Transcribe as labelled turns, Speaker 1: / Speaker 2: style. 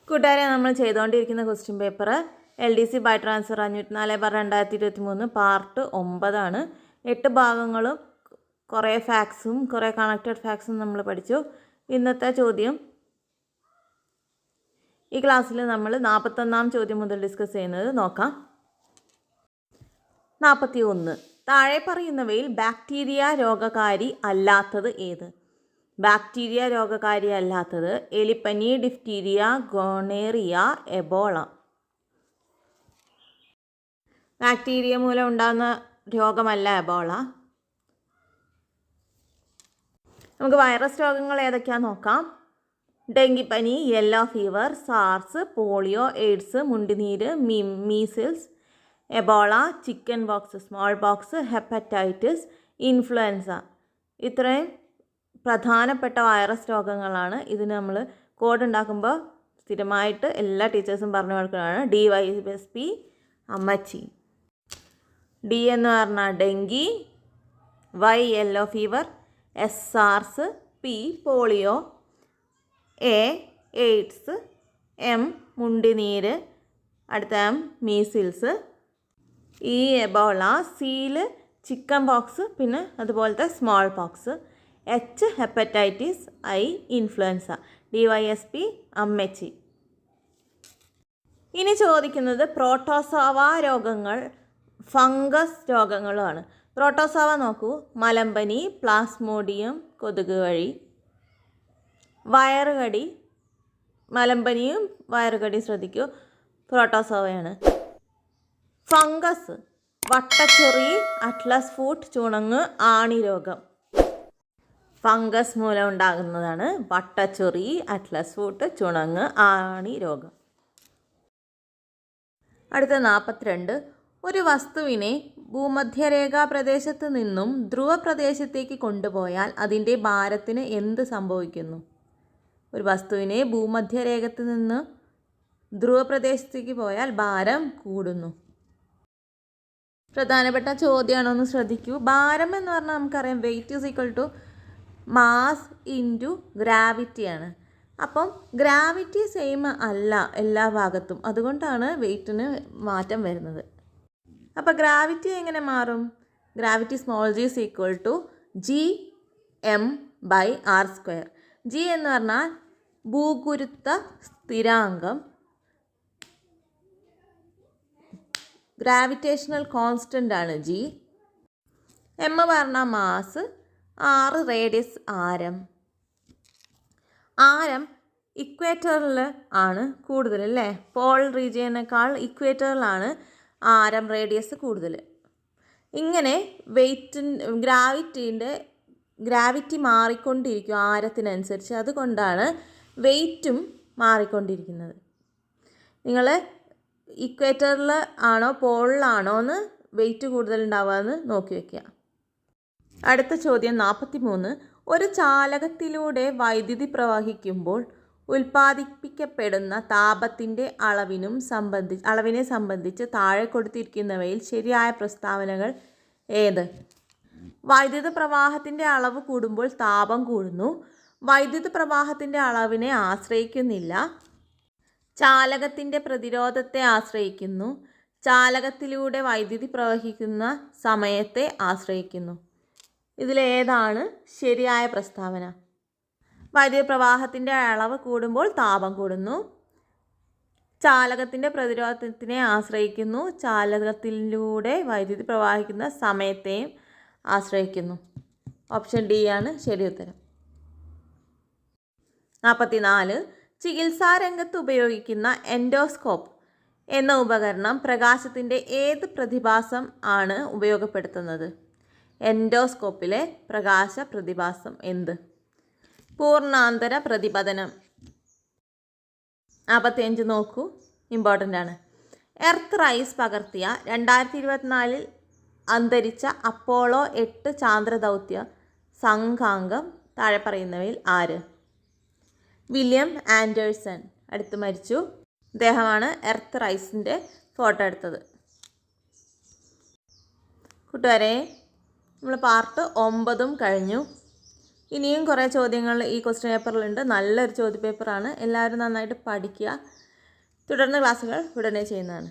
Speaker 1: കൂട്ടുകാരെ, നമ്മൾ ചെയ്തുകൊണ്ടിരിക്കുന്ന question paper LDC by transfer 504/2023 part 9 8 ഭാഗങ്ങളും കുറേ ഫാക്ട്സും കുറേ കണക്റ്റഡ് ഫാക്ട്സും നമ്മൾ പഠിച്ചു. ഇന്നത്തെ ചോദ്യം ഈ ക്ലാസ്സിൽ നമ്മൾ 41-ാം ചോദ്യം മുതൽ ഡിസ്കസ് ചെയ്യുന്നത് നോക്കാം. 41. താഴെ പറയുന്നവയിൽ ബാക്ടീരിയ രോഗകാരി അല്ലാത്തത് ഏത്? ബാക്ടീരിയ രോഗകാരി അല്ലാത്തത് എലിപ്പനി, ഡിഫ്തീരിയ, ഗോണേറിയ, എബോള. ബാക്ടീരിയ മൂലം ഉണ്ടാകുന്ന രോഗമല്ല എബോള. നമുക്ക് വൈറസ് രോഗങ്ങൾ ഏതൊക്കെയാണെന്ന് നോക്കാം. ഡെങ്കിപ്പനി, yellow fever, SARS, polio, AIDS, മുണ്ടിനീര്, measles, Ebola, chicken pox, small pox, hepatitis, influenza. ഇത്രയും പ്രധാനപ്പെട്ട വൈറസ് രോഗങ്ങളാണ്. ഇതിന് നമ്മൾ കോഡ് ഉണ്ടാക്കുമ്പോൾ സ്ഥിരമായിട്ട് എല്ലാ ടീച്ചേഴ്സും പറഞ്ഞു കൊടുക്കുന്നതാണ് DYSP അമ്മച്ചി. D എന്ന് പറഞ്ഞാൽ dengue, Y yellow fever, S SARS, P polio, A AIDS, M മുണ്ടിനീര്, അടുത്ത M മീസിൽസ്, E എബോള, Cയിൽ ചിക്കൻ പോക്സ്, പിന്നെ അതുപോലത്തെ small pox, H hepatitis, I influenza. DYSP അമ്മച്ചി. ഇനി ചോദിക്കുന്നത് പ്രോട്ടോസോവ രോഗങ്ങൾ ഫംഗസ് രോഗങ്ങളുമാണ്. പ്രോട്ടോസോവ നോക്കൂ. മലമ്പനി, പ്ലാസ്മോഡിയം കൊതുക് വഴി, വയറുകടി. മലമ്പനിയും വയറുകടി ശ്രദ്ധിക്കൂ, പ്രോട്ടോസോവയാണ്. ഫംഗസ് വട്ടച്ചൊറി, അറ്റ്ലസ് ഫൂട്ട്, ചുണങ്ങ്, ആണി രോഗം. ഫംഗസ് മൂലം ഉണ്ടാകുന്നതാണ് വട്ടച്ചൊറി, അറ്റ്ലസ് ഫൂട്ട്, ചുണങ്ങ്, ആണി രോഗം. അടുത്ത 42. ഒരു വസ്തുവിനെ ഭൂമധ്യരേഖാ പ്രദേശത്ത് നിന്നും ധ്രുവപ്രദേശത്തേക്ക് കൊണ്ടുപോയാൽ അതിൻ്റെ ഭാരത്തിന് എന്ത് സംഭവിക്കുന്നു? ഒരു വസ്തുവിനെ ഭൂമധ്യരേഖത്ത് നിന്ന് ധ്രുവപ്രദേശത്തേക്ക് പോയാൽ ഭാരം കൂടുന്നു. പ്രധാനപ്പെട്ട ചോദ്യമാണോ എന്ന് ശ്രദ്ധിക്കൂ. ഭാരം എന്ന് പറഞ്ഞാൽ നമുക്കറിയാം weight is equal to mass into ഗ്രാവിറ്റിയാണ്. അപ്പം ഗ്രാവിറ്റി സെയിം അല്ല എല്ലാ ഭാഗത്തും, അതുകൊണ്ടാണ് വെയിറ്റിന് മാറ്റം വരുന്നത്. അപ്പോൾ ഗ്രാവിറ്റി എങ്ങനെ മാറും? Gravity small g is equal to Gm/r². G എന്ന് പറഞ്ഞാൽ ഭൂഗുരുത്വ സ്ഥിരാങ്കം, ഗ്രാവിറ്റേഷണൽ കോൺസ്റ്റൻ്റ് ആണ് G. M പറഞ്ഞാൽ മാസ്, R റേഡിയസ് ആരം. ആരം ഇക്വേറ്ററിൽ ആണ് കൂടുതൽ അല്ലേ? പോൾ റീജിയനേക്കാൾ ഇക്വേറ്ററിലാണ് ആരം റേഡിയസ് കൂടുതൽ. ഇങ്ങനെ ഗ്രാവിറ്റി മാറിക്കൊണ്ടിരിക്കും ആരത്തിനനുസരിച്ച്, അതുകൊണ്ടാണ് വെയിറ്റും മാറിക്കൊണ്ടിരിക്കുന്നത്. നിങ്ങൾ ഇക്വേറ്ററിൽ ആണോ പോളിലാണോ എന്ന് വെയിറ്റ് കൂടുതലുണ്ടാവുക എന്ന് നോക്കി വയ്ക്കുക. അടുത്ത ചോദ്യം 43. ഒരു ചാലകത്തിലൂടെ വൈദ്യുതി പ്രവഹിക്കുമ്പോൾ ഉൽപ്പാദിപ്പിക്കപ്പെടുന്ന താപത്തിൻ്റെ അളവിനെ സംബന്ധിച്ച് താഴെ കൊടുത്തിരിക്കുന്നവയിൽ ശരിയായ പ്രസ്താവനകൾ ഏത്? വൈദ്യുത പ്രവാഹത്തിൻ്റെ അളവ് കൂടുമ്പോൾ താപം കൂടുന്നു. വൈദ്യുത പ്രവാഹത്തിൻ്റെ അളവിനെ ആശ്രയിക്കുന്നില്ല. ചാലകത്തിൻ്റെ പ്രതിരോധത്തെ ആശ്രയിക്കുന്നു. ചാലകത്തിലൂടെ വൈദ്യുതി പ്രവഹിക്കുന്ന സമയത്തെ ആശ്രയിക്കുന്നു. ഇതിലേതാണ് ശരിയായ പ്രസ്താവന? വൈദ്യുത പ്രവാഹത്തിൻ്റെ അളവ് കൂടുമ്പോൾ താപം കൂടുന്നു. ചാലകത്തിൻ്റെ പ്രതിരോധത്തിനെ ആശ്രയിക്കുന്നു. ചാലകത്തിലൂടെ വൈദ്യുതി പ്രവാഹിക്കുന്ന സമയത്തെയും ആശ്രയിക്കുന്നു. ഓപ്ഷൻ D ആണ് ശരി ഉത്തരം. 44. ചികിത്സാരംഗത്ത് ഉപയോഗിക്കുന്ന എൻഡോസ്കോപ്പ് എന്ന ഉപകരണം പ്രകാശത്തിൻ്റെ ഏത് പ്രതിഭാസം ആണ് ഉപയോഗപ്പെടുത്തുന്നത്? എൻഡോസ്കോപ്പിലെ പ്രകാശ പ്രതിഭാസം എന്ത്? പൂർണ്ണാന്തര പ്രതിപതനം. 45 നോക്കൂ, ഇമ്പോർട്ടൻ്റ് ആണ്. എർത്ത് റൈസ് പകർത്തിയ 2024 അന്തരിച്ച അപ്പോളോ 8 ചാന്ദ്രദൗത്യ സംഘാംഗം താഴെ പറയുന്നവയിൽ ആര്? വില്യം ആൻഡേഴ്സൺ അടുത്ത് മരിച്ചു. അദ്ദേഹമാണ് എർത്ത് റൈസിൻ്റെ ഫോട്ടോ എടുത്തത്. കൂട്ടുകാരെ, നമ്മൾ പാർട്ട് 9 കഴിഞ്ഞു. ഇനിയും കുറേ ചോദ്യങ്ങൾ ഈ ക്വസ്റ്റ്യൻ പേപ്പറിലുണ്ട്. നല്ലൊരു ചോദ്യപേപ്പറാണ്. എല്ലാവരും നന്നായിട്ട് പഠിക്കുക. തുടർന്ന് ക്ലാസ്സുകൾ ഉടനെ ചെയ്യുന്നതാണ്.